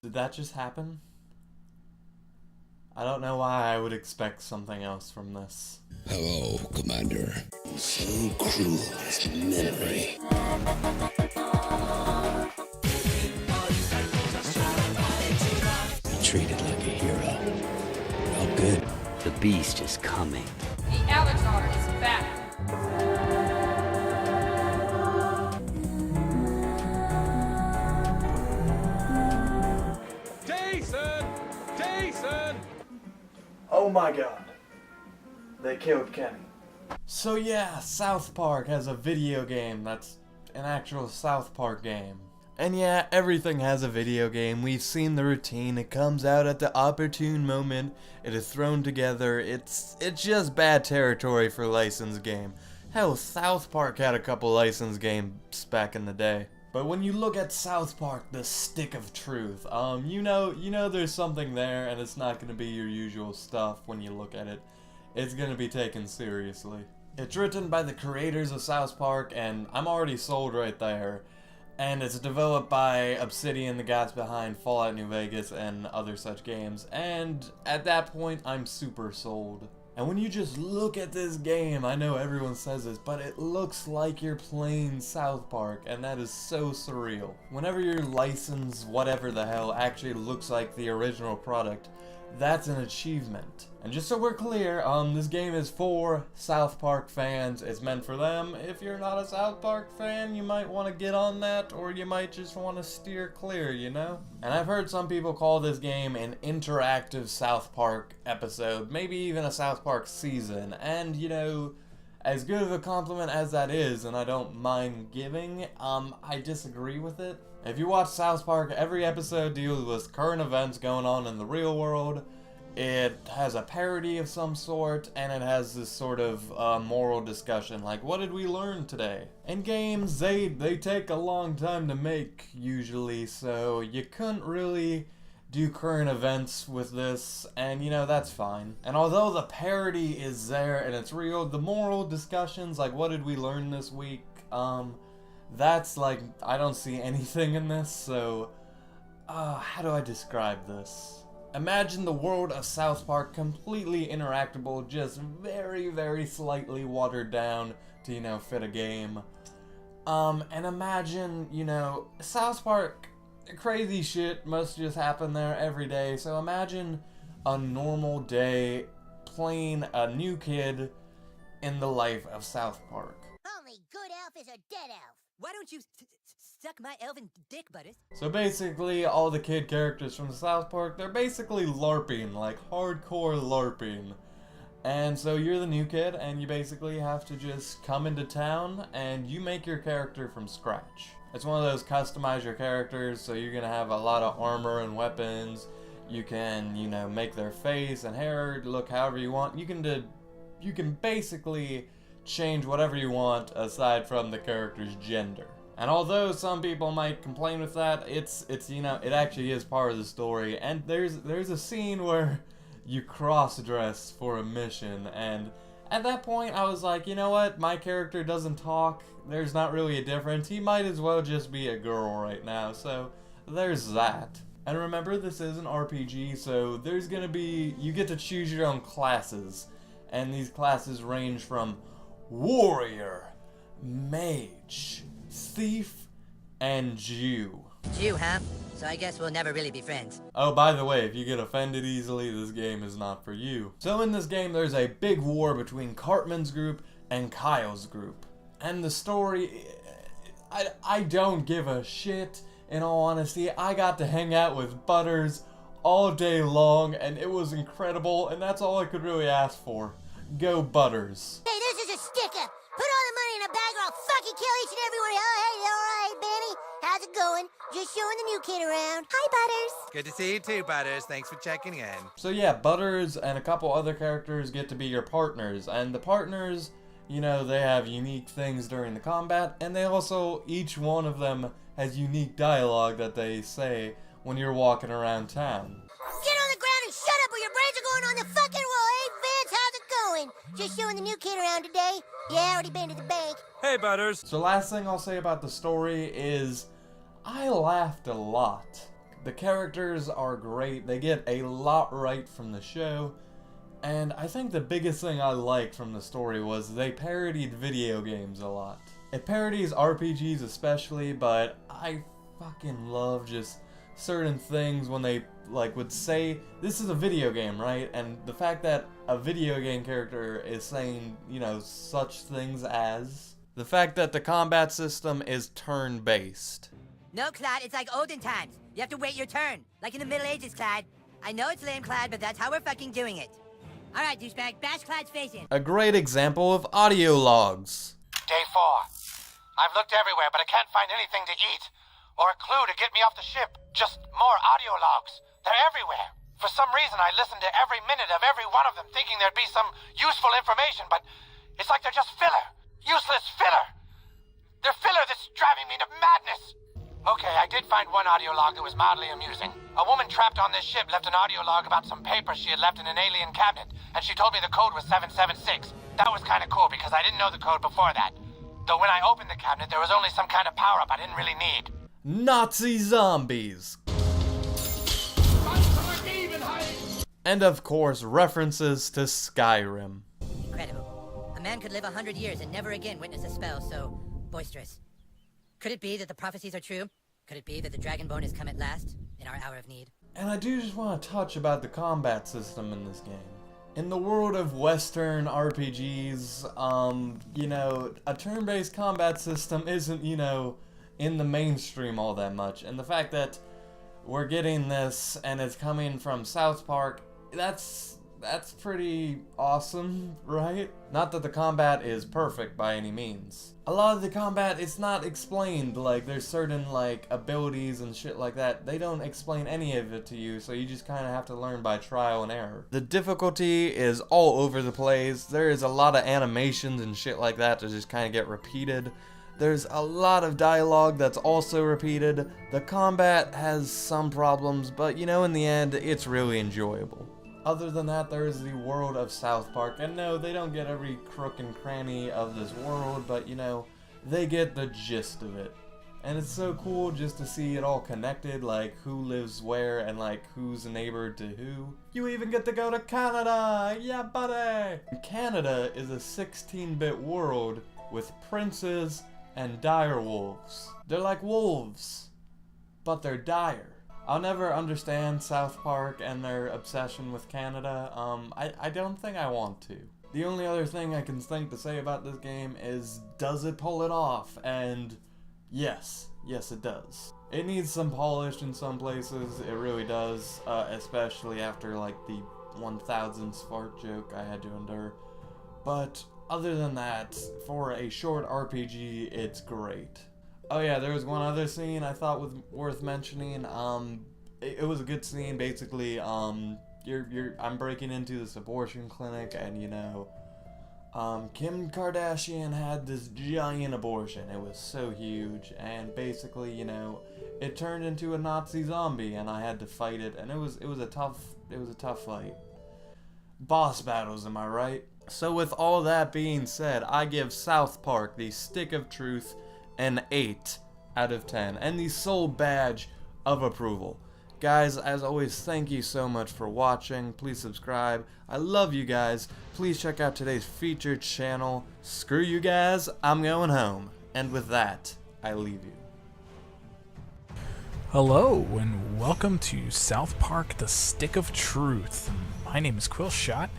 Did that just happen? I don't know why I would expect something else from this. Hello, Commander. So cruel is memory. Treated like a hero. How good. The beast is coming. The Avatar is back. Jason! Oh my god. They killed Kenny. So yeah, South Park has a video game that's an actual South Park game. And yeah, everything has a video game. We've seen the routine. It comes out at the opportune moment. It is thrown together. It's just bad territory for licensed game. Hell, South Park had a couple licensed games back in the day. But when you look at South Park, the stick of truth, you know there's something there, and it's not gonna be your usual stuff when you look at it. It's gonna be taken seriously. It's written by the creators of South Park, and I'm already sold right there. And it's developed by Obsidian, the guys behind Fallout New Vegas and other such games. And at that point, I'm super sold. And when you just look at this game, I know everyone says this, but it looks like you're playing South Park, and that is so surreal. Whenever your license, whatever the hell, actually looks like the original product, that's an achievement. And just so we're clear, this game is for South Park fans. It's meant for them. If you're not a South Park fan, you might want to get on that, or you might just want to steer clear, you know? And I've heard some people call this game an interactive South Park episode, maybe even a South Park season. And, you know, as good of a compliment as that is, and I don't mind giving, I disagree with it. If you watch South Park, every episode deals with current events going on in the real world. It has a parody of some sort, and it has this sort of moral discussion, like, what did we learn today? And games, they take a long time to make, usually, so you couldn't really do current events with this, and you know, that's fine. And although the parody is there and it's real, the moral discussions, like, what did we learn this week, that's like, I don't see anything in this, so, how do I describe this? Imagine the world of South Park completely interactable, just very, very slightly watered down to, you know, fit a game. And imagine, you know, South Park, crazy shit must just happen there every day, so imagine a normal day playing a new kid in the life of South Park. Only good elf is a dead elf. Why don't you suck my elven dick, Butters? So basically, all the kid characters from South Park, they're basically LARPing, like hardcore LARPing. And so you're the new kid, and you basically have to just come into town, and you make your character from scratch. It's one of those customize your characters, so you're gonna have a lot of armor and weapons. You can, you know, make their face and hair look however you want. You can basically change whatever you want aside from the character's gender. And although some people might complain with that, it's you know, it actually is part of the story. And there's a scene where you cross-dress for a mission, and at that point I was like, you know what, my character doesn't talk, there's not really a difference, he might as well just be a girl right now, so there's that. And remember, this is an RPG, so there's gonna be, you get to choose your own classes, and these classes range from warrior, mage, thief, and Jew. Jew, huh? So I guess we'll never really be friends. Oh, by the way, if you get offended easily, this game is not for you. So in this game, there's a big war between Cartman's group and Kyle's group. And the story, I don't give a shit, in all honesty. I got to hang out with Butters all day long, and it was incredible, and that's all I could really ask for. Go Butters. Hey, this is a sticker. Put all the money in a bag or I'll fucking kill each and every one. Oh, hey, alright, Benny. How's it going? Just showing the new kid around. Hi, Butters. Good to see you too, Butters. Thanks for checking in. So yeah, Butters and a couple other characters get to be your partners, and the partners, you know, they have unique things during the combat, and they also, each one of them has unique dialogue that they say when you're walking around town. Get on the ground and shut up or your brains are going on the fucking wall. Hey, Vince, how's it going? Just showing the new kid around today. Yeah, already been to the bank. Hey, Butters. So last thing I'll say about the story is, I laughed a lot. The characters are great, they get a lot right from the show, and I think the biggest thing I liked from the story was they parodied video games a lot. It parodies RPGs especially, but I fucking love just certain things when they would say, this is a video game, right? And the fact that a video game character is saying, you know, such things as the fact that the combat system is turn-based. No, Clyde, it's like olden times. You have to wait your turn. Like in the Middle Ages, Clyde. I know it's lame, Clyde, but that's how we're fucking doing it. Alright, douchebag, bash Clyde's face in. A great example of audio logs. Day 4. I've looked everywhere, but I can't find anything to eat. Or a clue to get me off the ship. Just more audio logs. They're everywhere. For some reason, I listened to every minute of every one of them, thinking there'd be some useful information, but it's like they're just filler. Useless filler. They're filler that's driving me to madness. Okay, I did find one audio log that was mildly amusing. A woman trapped on this ship left an audio log about some papers she had left in an alien cabinet, and she told me the code was 776. That was kind of cool because I didn't know the code before that. Though when I opened the cabinet, there was only some kind of power-up I didn't really need. Nazi zombies. And of course, references to Skyrim. Incredible. A man could live 100 years and never again witness a spell so boisterous. Could it be that the prophecies are true? Could it be that the Dragonborn has come at last, in our hour of need? And I do just want to touch about the combat system in this game. In the world of Western RPGs, you know, a turn-based combat system isn't, you know, in the mainstream all that much. And the fact that we're getting this and it's coming from South Park, that's pretty awesome, right? Not that the combat is perfect by any means. A lot of the combat, it's not explained, like there's certain like abilities and shit like that. They don't explain any of it to you, so you just kind of have to learn by trial and error. The difficulty is all over the place. There is a lot of animations and shit like that to just kind of get repeated. There's a lot of dialogue that's also repeated. The combat has some problems, but you know, in the end, it's really enjoyable. Other than that, there is the world of South Park, and no, they don't get every crook and cranny of this world, but you know, they get the gist of it. And it's so cool just to see it all connected, like who lives where and like who's neighbor to who. You even get to go to Canada! Yeah, buddy! Canada is a 16-bit world with princes and dire wolves. They're like wolves, but they're dire. I'll never understand South Park and their obsession with Canada. I don't think I want to. The only other thing I can think to say about this game is, does it pull it off? And yes it does. It needs some polish in some places, it really does, especially after like the 1000th fart joke I had to endure. But other than that, for a short RPG, it's great. Oh yeah, there was one other scene I thought was worth mentioning. It was a good scene. Basically, I'm breaking into this abortion clinic, and you know, Kim Kardashian had this giant abortion. It was so huge, and basically, you know, it turned into a Nazi zombie, and I had to fight it, and it was a tough fight. Boss battles, am I right? So with all that being said, I give South Park the Stick of Truth an 8 out of 10, and the sole badge of approval. Guys, as always, thank you so much for watching. Please subscribe. I love you guys. Please check out today's featured channel. Screw you guys, I'm going home. And with that, I leave you. Hello, and welcome to South Park, the Stick of Truth. My name is Quillshot,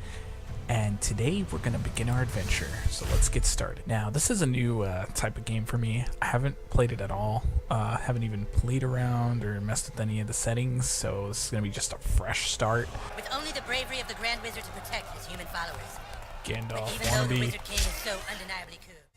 and today we're going to begin our adventure, so let's get started. Now, this is a new type of game for me. I haven't played it at all. Haven't even played around or messed with any of the settings, so this is going to be just a fresh start. With only the bravery of the Grand Wizard to protect his human followers. Gandalf But even though the wannabe. Wizard King is so undeniably cool.